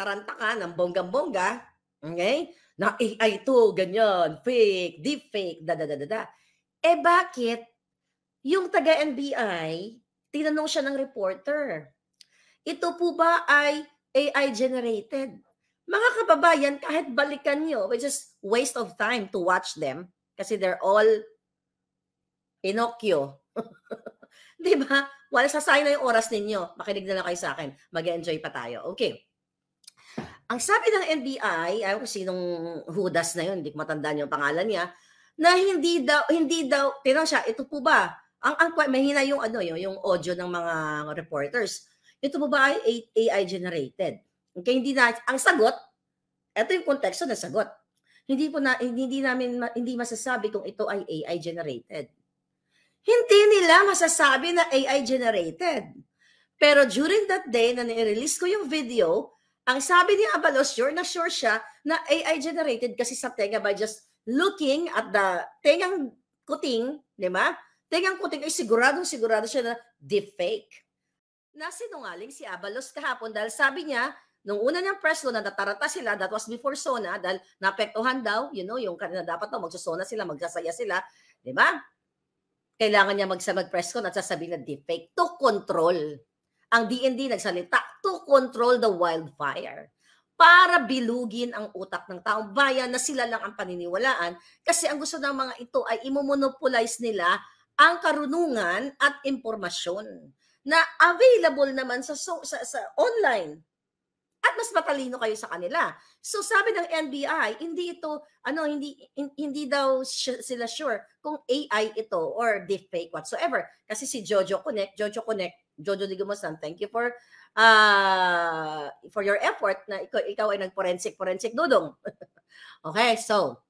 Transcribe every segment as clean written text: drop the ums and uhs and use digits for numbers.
taranta ka ng bonggang-bongga, okay? Na AI to, ganyan, fake, deepfake, da. Eh bakit yung taga-NBI, tinanong siya ng reporter, ito po ba ay AI generated? Mga kababayan, kahit balikan nyo, which is waste of time to watch them, kasi they're all Pinocchio. Di ba? Wala, sasayang na yung oras ninyo. Makinig na lang kayo sa akin. Mag-enjoy pa tayo. Okay. Ang sabi ng NBI, ayaw ko sinong Judas na yun, hindi ko matandaan yung pangalan niya, na hindi daw, tinanong siya, ito po ba? Mahina yung yung audio ng mga reporters. Ito po ba ay AI generated? Okay, ang sagot, ito yung konteksto ng sagot. Hindi masasabi kung ito ay AI generated. Hindi nila masasabi na AI generated. Pero during that day na ni-release ko yung video, ang sabi ni Abalos, sure siya na AI generated kasi sa tenga by just looking at the tengang kuting, di ba? Tengang kuting ay sigurado siya na deepfake. Nasinungaling si Abalos kahapon dahil sabi niya, nung una niyang press law na natarata sila, that was before SONA, dahil naapektuhan daw, yung kanina dapat daw magsasona sila, magsasaya sila, di ba? Kailangan niya mag-press con at sasabihin na deepfake to control. Ang DND nagsalita to control the wildfire. Para bilugin ang utak ng taong bayan na sila lang ang paniniwalaan kasi ang gusto ng mga ito ay imomonopolize nila ang karunungan at impormasyon na available naman sa online. At mas matalino kayo sa kanila. So sabi ng NBI, hindi daw sila sure kung AI ito or deepfake whatsoever. Kasi si Jojo Digumasan, thank you for your effort na ikaw ay nag-forensic dudong. Okay, so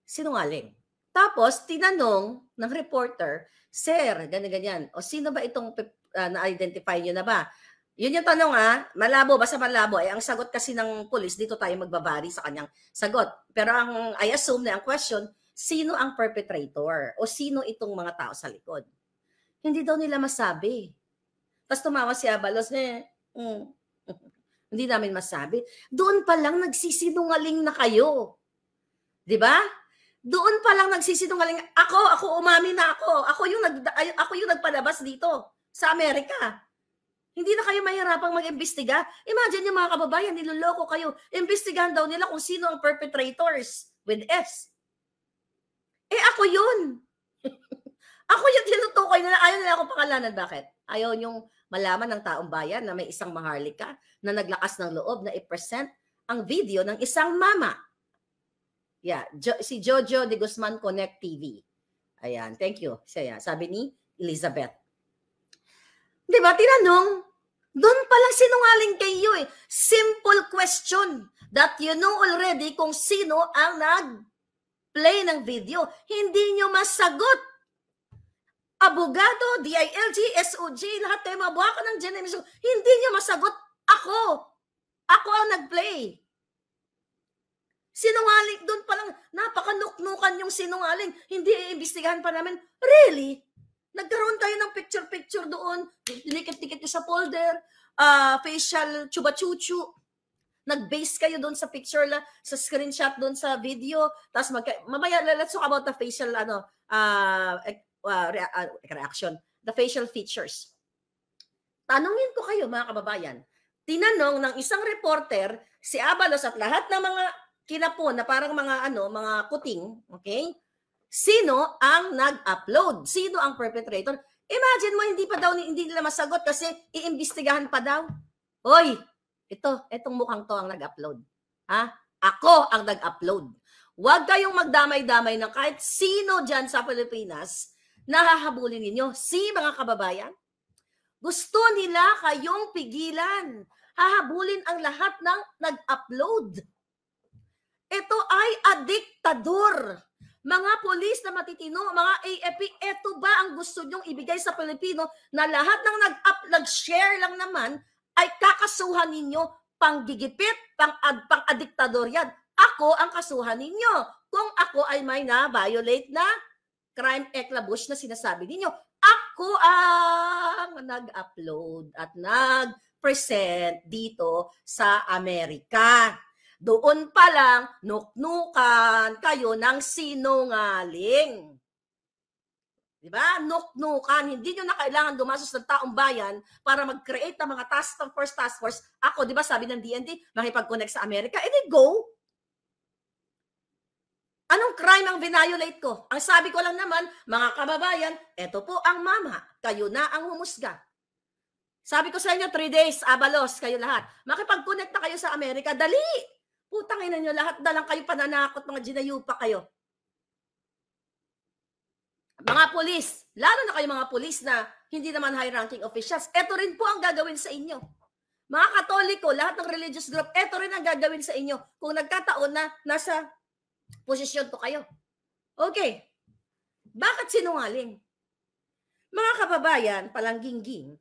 sinungaling. Tapos tinanong ng reporter, sir, ganyan. O sino ba itong na-identify nyo na ba? Yun yung tanong malabo, basta malabo. Ang sagot kasi ng pulis, dito tayo magbabari sa kanyang sagot. Pero I assume na ang question, sino ang perpetrator? O sino itong mga tao sa likod? Hindi daw nila masabi. Tapos tumawa si Abalos, hindi namin masabi. Doon pa lang nagsisinungaling na kayo. Di ba? Doon pa lang nagsisinungaling. Ako umami na ako. Ako yung nagpalabas dito sa Amerika. Hindi na kayo mahirapang mag-imbestiga. Imagine yung mga kababayan, niloloko kayo. Imbestigahan daw nila kung sino ang perpetrators with S. Ako yun. Ako yung tinutukoy nila. Ayaw nila ako pangalanan. Bakit? Ayaw yung malaman ng taong bayan na may isang maharlika na naglakas ng loob na i-present ang video ng isang mama. Yeah, si Jojo de Guzman Connect TV. Ayan, thank you. Sabi ni Elizabeth. Diba, tinanong, doon palang sinungaling kayo Simple question that you know already kung sino ang nag-play ng video. Hindi nyo masagot. Abogado, DILG, SOG, lahat tayo mabuha ka ng generation. Hindi nyo masagot. Ako ang nag-play. Sinungaling, doon palang napakanuknukan yung sinungaling. Hindi iimbestigahan pa namin. Really? Nagkaroon tayo ng picture-picture doon, dinikit-dikit nyo sa folder, facial chuba-chuchu. Nag-base kayo doon sa picture, sa screenshot doon sa video. Tapos mamaya, let's talk about the facial reaction, the facial features. Tanungin ko kayo mga kababayan, tinanong ng isang reporter, si Abalos at lahat ng mga kinapon na parang mga kuting, okay? Sino ang nag-upload? Sino ang perpetrator? Imagine mo, hindi nila masagot kasi iimbestigahan pa daw. Hoy, itong mukhang to ang nag-upload. Ako ang nag-upload. Huwag kayong magdamay-damay ng kahit sino dyan sa Pilipinas na hahabulin ninyo. Mga kababayan, gusto nila kayong pigilan. Hahabulin ang lahat ng nag-upload. Ito ay adiktador. Mga polis na matitino, mga AFP, eto ba ang gusto nyong ibigay sa Pilipino na lahat ng nag-share lang naman ay kakasuhan ninyo panggigipit, pang-adiktador yan. Ako ang kasuhan ninyo. Kung ako ay may na-violate na crime eclabush na sinasabi ninyo, ako ang nag-upload at present dito sa Amerika. Doon pa lang, nuknukan kayo ng sinungaling. Diba? Nuknukan. Hindi nyo na kailangan gumastos ng taong bayan para mag-create ng mga task force. Ako, di ba sabi ng DND, makipag-connect sa Amerika, edi go. Anong crime ang violate ko? Ang sabi ko lang naman, mga kababayan, eto po ang mama. Kayo na ang humusga. Sabi ko sa inyo, 3 days, Abalos, kayo lahat. Makipag-connect na kayo sa Amerika, dali. Putang ina nyo, lahat na lang kayo pananakot, mga ginayupa kayo. Mga pulis, lalo na kayo mga pulis na hindi naman high-ranking officials, eto rin po ang gagawin sa inyo. Mga Katoliko, lahat ng religious group, eto rin ang gagawin sa inyo kung nagkataon na nasa posisyon to kayo. Okay. Bakit sinungaling? Mga kababayan, palanggingging,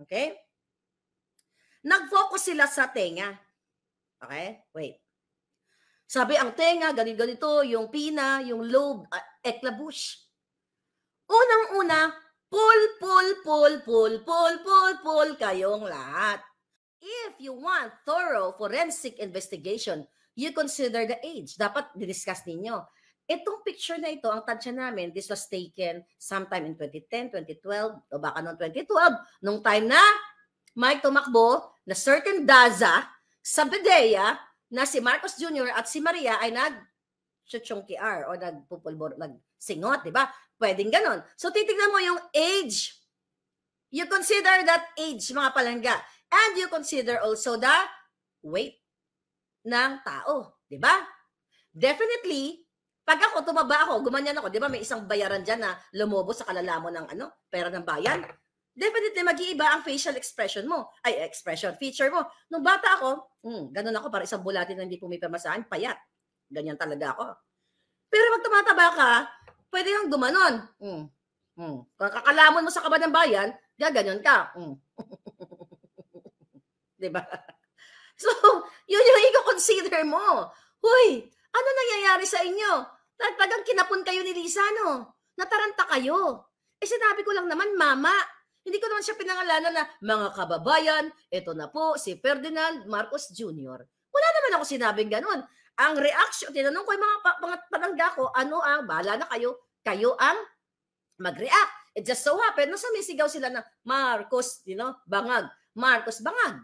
okay? Nag-focus sila sa tenga. Okay? Wait. Sabi ang tenga, ganito, yung pina, yung lobe, eclabush. Unang-una, pull kayong lahat. If you want thorough forensic investigation, you consider the age. Dapat didiscuss ninyo. Itong picture na ito, ang tansya namin, this was taken sometime in 2010, 2012, o baka noong 2012, nung time na Mike tumakbo, na certain Daza, sa Bedea, na si Marcos Jr. at si Maria ay nag-chuchungkiar o nagsingot, di ba? Pwedeng ganon. So, titignan mo yung age. You consider that age, mga palangga. And you consider also the weight ng tao. Di ba? Definitely, pag ako, tumaba ako, gumanyan ako, di ba may isang bayaran dyan na lumobo sa kalalamo ng pera ng bayan? Definitely, mag-iiba ang facial expression mo. Ay, feature mo. Nung bata ako, ganun ako, para isang bulatin na hindi pumipamasahan, payat. Ganyan talaga ako. Pero pag tumataba ka, pwede kang gumanon. Kung kakalamon mo sa kaba ng bayan, gaganyan ka. Diba? So, yun yung i-consider mo. Huy, ano nangyayari sa inyo? Talagang kinapon kayo ni Lisa, no? Nataranta kayo. Sinabi ko lang naman, mama. Hindi ko naman siya pinangalanan na, mga kababayan, ito na po si Ferdinand Marcos Jr. Wala naman ako sinabing ganun. Ang reaction, tinanong ko yung mga palangga ko, bahala na kayo ang mag-react. It just so happened, na sumisigaw sila na Marcos, bangag. Marcos, bangag.